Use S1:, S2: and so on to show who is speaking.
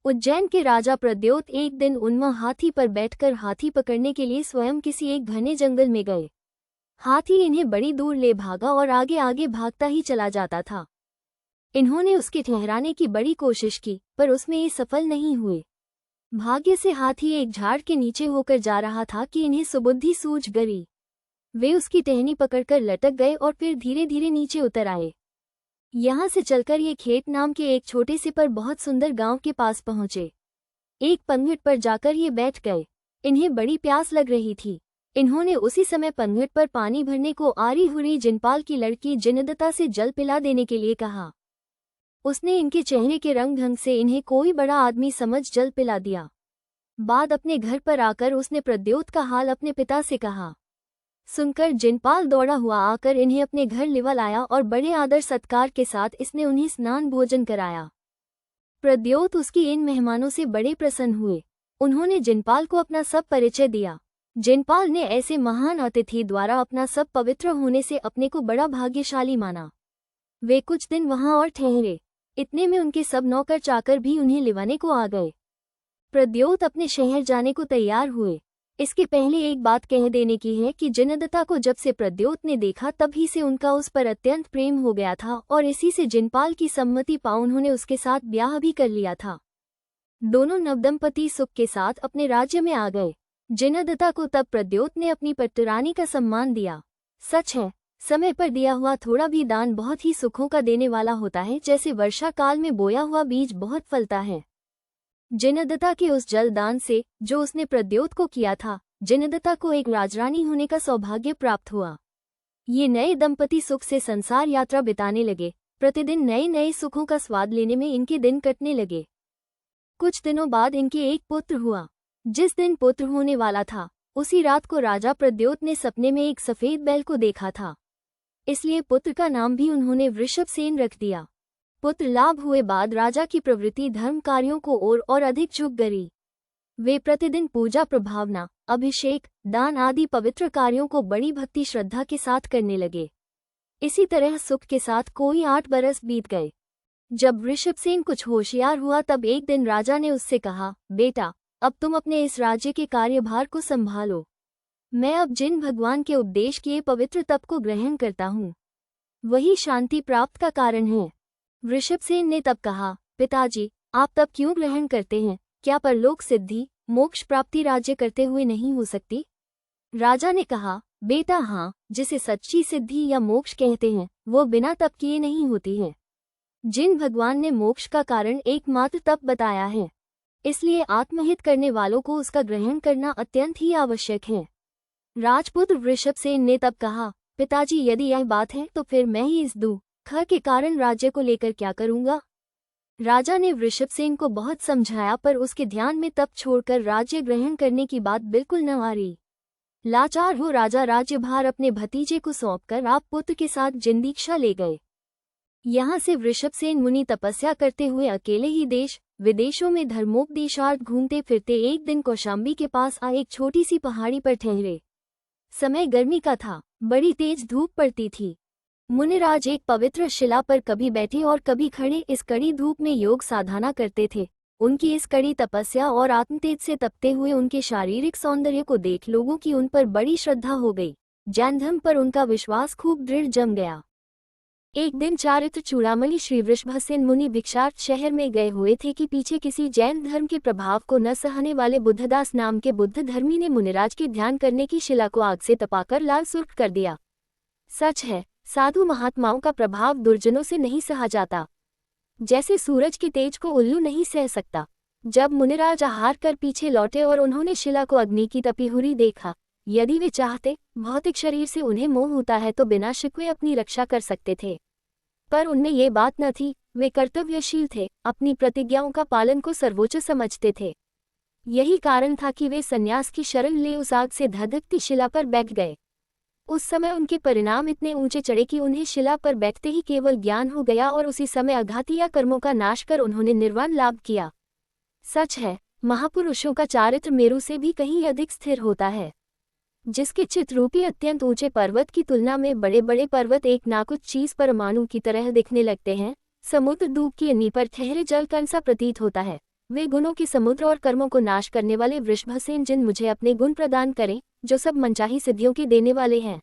S1: उज्जैन के राजा प्रद्योत एक दिन उन्मा हाथी पर बैठकर हाथी पकड़ने के लिए स्वयं किसी एक घने जंगल में गए। हाथी इन्हें बड़ी दूर ले भागा और आगे आगे भागता ही चला जाता था। इन्होंने उसके ठहराने की बड़ी कोशिश की, पर उसमें ये सफल नहीं हुए। भाग्य से हाथी एक झाड़ के नीचे होकर जा रहा था कि इन्हें सुबुद्धि सूझ गई। वे उसकी टहनी पकड़कर लटक गए और फिर धीरे धीरे नीचे उतर आए। यहाँ से चलकर ये खेत नाम के एक छोटे से पर बहुत सुंदर गांव के पास पहुंचे। एक पनघट पर जाकर ये बैठ गए। इन्हें बड़ी प्यास लग रही थी। इन्होंने उसी समय पनघट पर पानी भरने को आरी हुई जिनपाल की लड़की जिनदता से जल पिला देने के लिए कहा। उसने इनके चेहरे के रंग ढंग से इन्हें कोई बड़ा आदमी समझ जल पिला दिया। बाद अपने घर पर आकर उसने प्रद्योत का हाल अपने पिता से कहा। सुनकर जिनपाल दौड़ा हुआ आकर इन्हें अपने घर लिवा लाया और बड़े आदर सत्कार के साथ इसने उन्हें स्नान भोजन कराया। प्रद्योत उसकी इन मेहमानों से बड़े प्रसन्न हुए। उन्होंने जिनपाल को अपना सब परिचय दिया। जिनपाल ने ऐसे महान अतिथि द्वारा अपना सब पवित्र होने से अपने को बड़ा भाग्यशाली माना। वे कुछ दिन वहां और ठहरे। इतने में उनके सब नौकर चाकर भी उन्हें लिवाने को आ गए। प्रद्योत अपने शहर जाने को तैयार हुए। इसके पहले एक बात कह देने की है कि जिनदता को जब से प्रद्योत ने देखा तभी से उनका उस पर अत्यंत प्रेम हो गया था और इसी से जिनपाल की सम्मति पा उन्होंने उसके साथ ब्याह भी कर लिया था। दोनों नवदंपति सुख के साथ अपने राज्य में आ गए। जिनदता को तब प्रद्योत ने अपनी पट्टरानी का सम्मान दिया। सच है, समय पर दिया हुआ थोड़ा भी दान बहुत ही सुखों का देने वाला होता है, जैसे वर्षा काल में बोया हुआ बीज बहुत फलता है। जिनदता के उस जल दान से जो उसने प्रद्योत को किया था, जिनदता को एक राजरानी होने का सौभाग्य प्राप्त हुआ। ये नए दंपति सुख से संसार यात्रा बिताने लगे। प्रतिदिन नए नए सुखों का स्वाद लेने में इनके दिन कटने लगे। कुछ दिनों बाद इनके एक पुत्र हुआ। जिस दिन पुत्र होने वाला था उसी रात को राजा प्रद्योत ने सपने में एक सफेद बैल को देखा था, इसलिए पुत्र का नाम भी उन्होंने वृषभसेन रख दिया। पुत्र लाभ हुए बाद राजा की प्रवृत्ति धर्म कार्यों को और अधिक झुक गई। वे प्रतिदिन पूजा प्रभावना, अभिषेक, दान आदि पवित्र कार्यों को बड़ी भक्ति श्रद्धा के साथ करने लगे। इसी तरह सुख के साथ कोई 8 बरस बीत गए। जब वृषभसेन कुछ होशियार हुआ तब एक दिन राजा ने उससे कहा, बेटा, अब तुम अपने इस राज्य के कार्यभार को संभालो। मैं अब जिन भगवान के उपदेश किए पवित्र तप को ग्रहण करता हूँ, वही शांति प्राप्त का कारण है। वृषभसेन ने तब कहा, पिताजी, आप तब क्यों ग्रहण करते हैं? क्या परलोक सिद्धि, मोक्ष प्राप्ति राज्य करते हुए नहीं हो सकती? राजा ने कहा, बेटा हाँ, जिसे सच्ची सिद्धि या मोक्ष कहते हैं वो बिना तप किए नहीं होती है। जिन भगवान ने मोक्ष का कारण एकमात्र तप बताया है, इसलिए आत्महित करने वालों को उसका ग्रहण करना अत्यंत ही आवश्यक है। राजपुत्र वृषभसेन ने तब कहा, पिताजी, यदि यह बात है तो फिर मैं ही इस दुख के कारण राज्य को लेकर क्या करूंगा? राजा ने वृषभसेन को बहुत समझाया, पर उसके ध्यान में तप छोड़कर राज्य ग्रहण करने की बात बिल्कुल न आ रही। लाचार हो राजा राज्यभार अपने भतीजे को सौंपकर आप पुत्र के साथ जिंदीक्षा ले गए। यहाँ से वृषभसेन मुनि तपस्या करते हुए अकेले ही देश विदेशों में धर्मोपदेशार्थ घूमते फिरते एक दिन कौशाम्बी के पास आ एक छोटी सी पहाड़ी पर ठहरे। समय गर्मी का था, बड़ी तेज धूप पड़ती थी। मुनिराज एक पवित्र शिला पर कभी बैठे और कभी खड़े इस कड़ी धूप में योग साधना करते थे। उनकी इस कड़ी तपस्या और आत्मतेज से तपते हुए उनके शारीरिक सौंदर्य को देख लोगों की उन पर बड़ी श्रद्धा हो गई। जैन धर्म पर उनका विश्वास खूब दृढ़ जम गया। एक दिन चारित्र चूड़ामणि श्री वृषभसेन मुनि भिक्षार्थ शहर में गए हुए थे कि पीछे किसी जैन धर्म के प्रभाव को न सहने वाले बुद्धदास नाम के बुद्ध धर्मी ने मुनिराज के ध्यान करने की शिला को आग से तपाकर लाल सुर्ख कर दिया। सच है, साधु महात्माओं का प्रभाव दुर्जनों से नहीं सहा जाता, जैसे सूरज के तेज को उल्लू नहीं सह सकता। जब मुनिराज आहार कर पीछे लौटे और उन्होंने शिला को अग्नि की तपी हुई देखा, यदि वे चाहते भौतिक शरीर से उन्हें मोह होता है तो बिना शिकवे अपनी रक्षा कर सकते थे, पर उनमें ये बात न थी। वे कर्तव्यशील थे, अपनी प्रतिज्ञाओं का पालन को सर्वोच्च समझते थे। यही कारण था कि वे संन्यास की शरण ले उस आग से धधकती शिला पर बैठ गए। उस समय उनके परिणाम इतने ऊंचे चढ़े कि उन्हें शिला पर बैठते ही केवल ज्ञान हो गया और उसी समय अघातीय कर्मों का नाश कर उन्होंने निर्वाण लाभ किया। सच है, महापुरुषों का चारित्र मेरु से भी कहीं अधिक स्थिर होता है। जिसके चित्ररूपी अत्यंत ऊंचे पर्वत की तुलना में बड़े बड़े पर्वत एक नाकुच चीज परमाणु की तरह दिखने लगते हैं। समुद्र दूब की नी पर ठहरे जल कण सा प्रतीत होता है। वे गुणों की समुद्र और कर्मों को नाश करने वाले वृषभसेन जिन मुझे अपने गुण प्रदान करें, जो सब मनचाही सिद्धियों के देने वाले हैं।